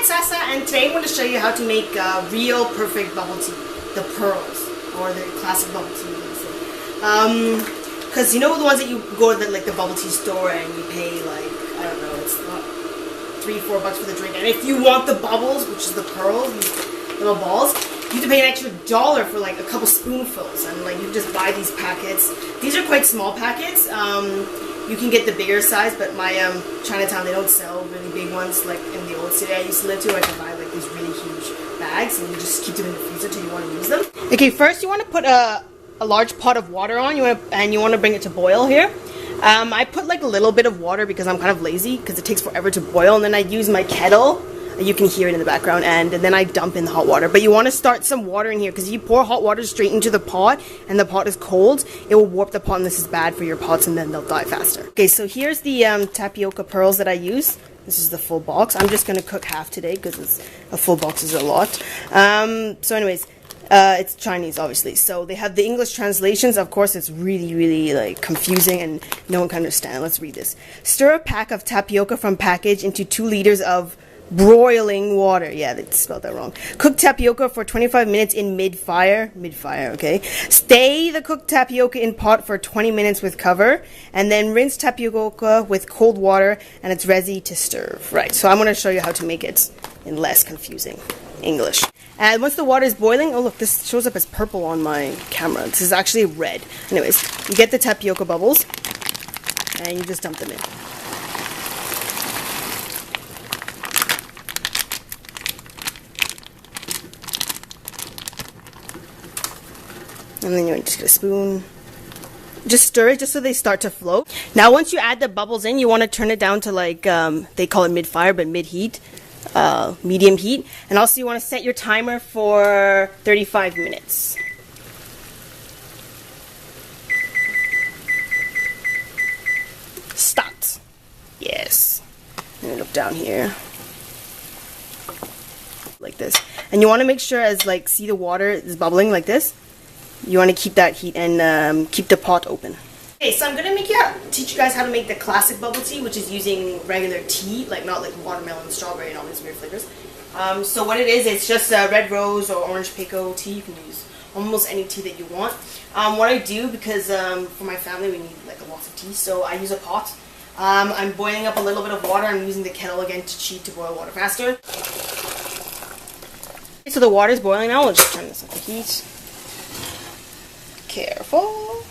it's Sasa, and today I'm going to show you how to make real perfect bubble tea, the pearls, or the classic bubble tea. Because you know the ones that you go to the bubble tea store and you pay like, I don't know, it's not $3-4 for the drink, and if you want the bubbles, which is the pearls, these little balls, you have to pay an extra $1 for like a couple spoonfuls, and like you just buy these packets. These are quite small packets. You can get the bigger size, but my Chinatown, they don't sell really big ones like in the old city I used to live to. I can buy like these really huge bags, and you just keep them in the freezer till you want to use them. Okay, first you want to put a large pot of water on. You want to bring it to boil here. I put like a little bit of water because I'm kind of lazy because it takes forever to boil, and then I use my kettle. You can hear it in the background, and then I dump in the hot water. But you want to start some water in here because if you pour hot water straight into the pot and the pot is cold, it will warp the pot, and this is bad for your pots, and then they'll die faster. Okay, so here's the tapioca pearls that I use. This is the full box. I'm just going to cook half today because a full box is a lot. So anyways, it's Chinese obviously, so they have the English translations. Of course it's really like confusing and no one can understand. Let's read this. Stir a pack of tapioca from package into 2 liters of broiling water. Yeah, they spelled that wrong. Cook tapioca for 25 minutes in mid-fire, okay. Stay the cooked tapioca in pot for 20 minutes with cover, and then rinse tapioca with cold water, and it's ready to serve. Right, so I'm going to show you how to make it in less confusing English. And once the water is boiling, oh look, this shows up as purple on my camera. This is actually red. Anyways, you get the tapioca bubbles, and you just dump them in. And then you just get a spoon. Just stir it just so they start to float. Now once you add the bubbles in, you want to turn it down to like, they call it mid-fire, but mid-heat, medium heat. And also you want to set your timer for 35 minutes. Start. Yes. And look down here. Like this. And you want to make sure as like, see the water is bubbling like this. You want to keep that heat and keep the pot open. Okay, so I'm going to teach you guys how to make the classic bubble tea, which is using regular tea, like not like watermelon, strawberry, and all these weird flavors. So what it is, it's just red rose or orange pekoe tea. You can use almost any tea that you want. What I do, because for my family we need like lots of tea, so I use a pot. I'm boiling up a little bit of water. I'm using the kettle again to cheat to boil water faster. Okay, so the water is boiling now. We'll just turn this up to heat. Careful.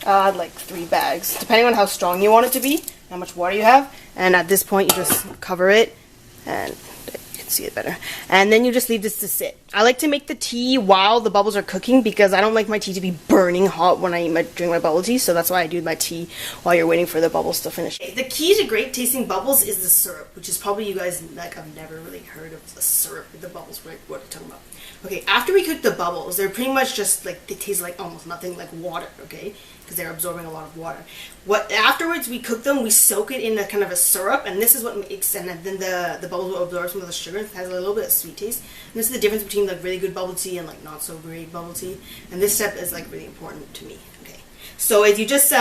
Add like 3 bags, depending on how strong you want it to be, how much water you have. And at this point, you just cover it, and you can see it better. And then you just leave this to sit. I like to make the tea while the bubbles are cooking because I don't like my tea to be burning hot when I drink my bubble tea. So that's why I do my tea while you're waiting for the bubbles to finish. The key to great tasting bubbles is the syrup, which is probably you guys like. I've never really heard of the syrup with the bubbles. What we're talking about. Okay, after we cook the bubbles, they're pretty much just like, they taste like almost nothing like water, okay? Because they're absorbing a lot of water. Afterwards we cook them, we soak it in a kind of a syrup, and this is what makes, and then the bubbles will absorb some of the sugar. It has a little bit of sweet taste. And this is the difference between like really good bubble tea and like not so great bubble tea. And this step is like really important to me, okay? So if you just,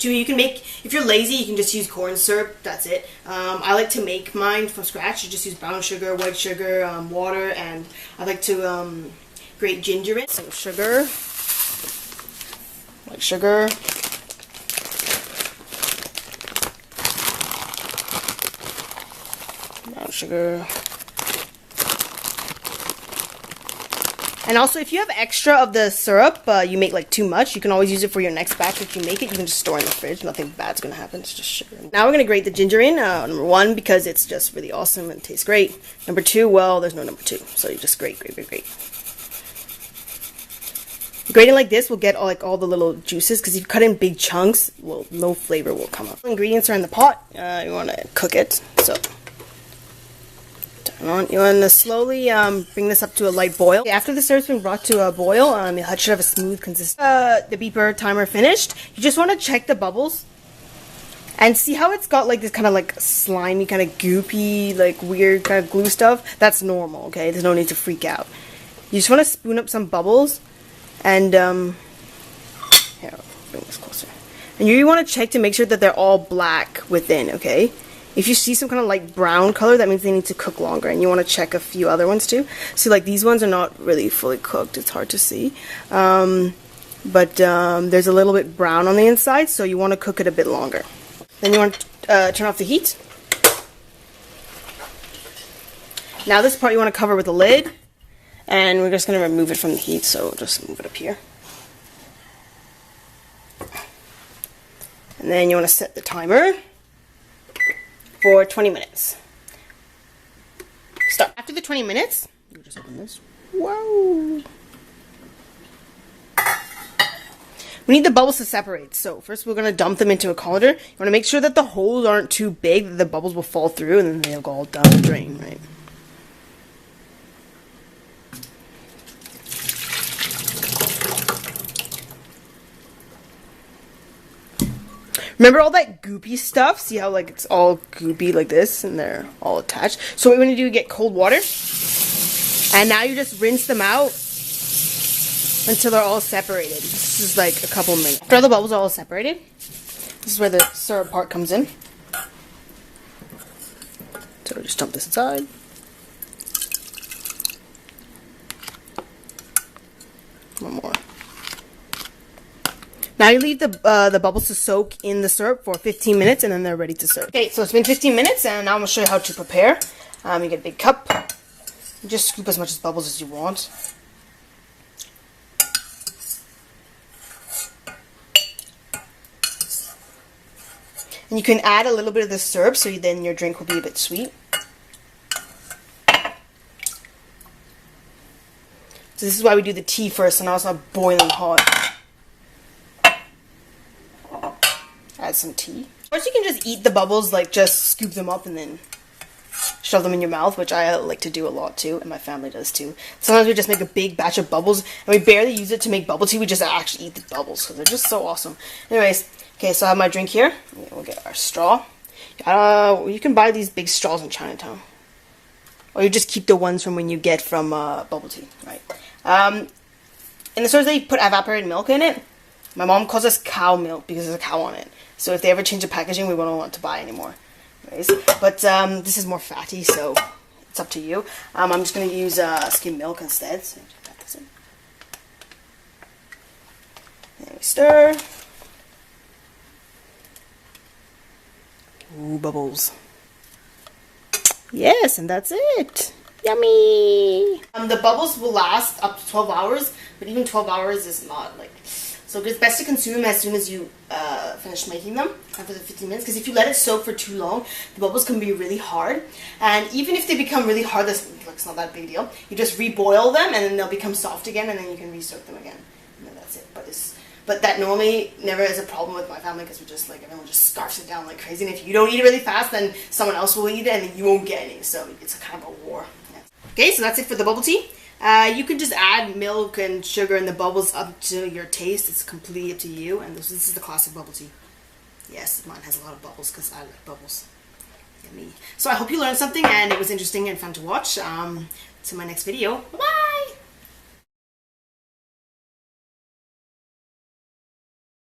you can make, if you're lazy, you can just use corn syrup, that's it. I like to make mine from scratch. You just use brown sugar, white sugar, water, and I like to grate ginger in. So sugar, white sugar, brown sugar. And also, if you have extra of the syrup, you make like too much, you can always use it for your next batch. If you make it, you can just store it in the fridge. Nothing bad's going to happen. It's just sugar. Now we're going to grate the ginger in. Number 1, because it's just really awesome and tastes great. Number 2, well, there's no number 2. So you just grate. Grating like this will get all the little juices, because if you cut in big chunks, well, no flavor will come up. Ingredients are in the pot. You want to cook it. So turn on. You want to slowly bring this up to a light boil. After the syrup's been brought to a boil, it should have a smooth consistency. The beeper timer finished. You just want to check the bubbles and see how it's got like this kind of like slimy, kind of goopy, like weird kind of glue stuff. That's normal, okay? There's no need to freak out. You just want to spoon up some bubbles. And, here, I'll bring this closer. And you want to check to make sure that they're all black within, okay? If you see some kind of like brown color, that means they need to cook longer, and you want to check a few other ones too. See, like these ones are not really fully cooked. It's hard to see. But there's a little bit brown on the inside, so you want to cook it a bit longer. Then you want to turn off the heat. Now this part you want to cover with a lid, and we're just going to remove it from the heat, so just move it up here. And then you want to set the timer for 20 minutes. Start. After the 20 minutes, you just open this. Wow! We need the bubbles to separate, so first we're going to dump them into a colander. You want to make sure that the holes aren't too big, that the bubbles will fall through, and then they'll go all down the drain, right? Remember all that goopy stuff? See how like it's all goopy like this, and they're all attached? So what we're going to do is get cold water, and now you just rinse them out until they're all separated. This is like a couple minutes. After all the bubbles are all separated, this is where the syrup part comes in. So just dump this inside. One more. Now you leave the bubbles to soak in the syrup for 15 minutes, and then they're ready to serve. Okay, so it's been 15 minutes, and now I'm going to show you how to prepare. You get a big cup. You just scoop as much bubbles as you want. And you can add a little bit of the syrup, so then your drink will be a bit sweet. So this is why we do the tea first, and now it's not boiling hot. Add some tea. Of course, you can just eat the bubbles, like just scoop them up and then shove them in your mouth, which I like to do a lot too, and my family does too. Sometimes we just make a big batch of bubbles, and we barely use it to make bubble tea. We just actually eat the bubbles, because they're just so awesome. Anyways, okay, so I have my drink here. We'll get our straw. You can buy these big straws in Chinatown, or you just keep the ones from when you get from bubble tea, right? In the stores they put evaporated milk in it. My mom calls us cow milk because there's a cow on it. So if they ever change the packaging, we won't want to buy anymore. Anyways, but this is more fatty, so it's up to you. I'm just going to use skim milk instead. So then we stir. Ooh, bubbles. Yes, and that's it. Yummy! The bubbles will last up to 12 hours, but even 12 hours is not like... So it's best to consume as soon as you finish making them, after the 15 minutes, because if you let it soak for too long, the bubbles can be really hard. And even if they become really hard, it's not that big deal. You just reboil them, and then they'll become soft again, and then you can re-soak them again. And then that's it. But that normally never is a problem with my family, because we just like everyone just scarfs it down like crazy. And if you don't eat it really fast, then someone else will eat it, and then you won't get any. So it's kind of a war. Yeah. Okay, so that's it for the bubble tea. You can just add milk and sugar and the bubbles up to your taste. It's completely up to you. And this is the classic bubble tea. Yes, mine has a lot of bubbles because I like bubbles. Yummy. So I hope you learned something and it was interesting and fun to watch. To my next video. Bye-bye!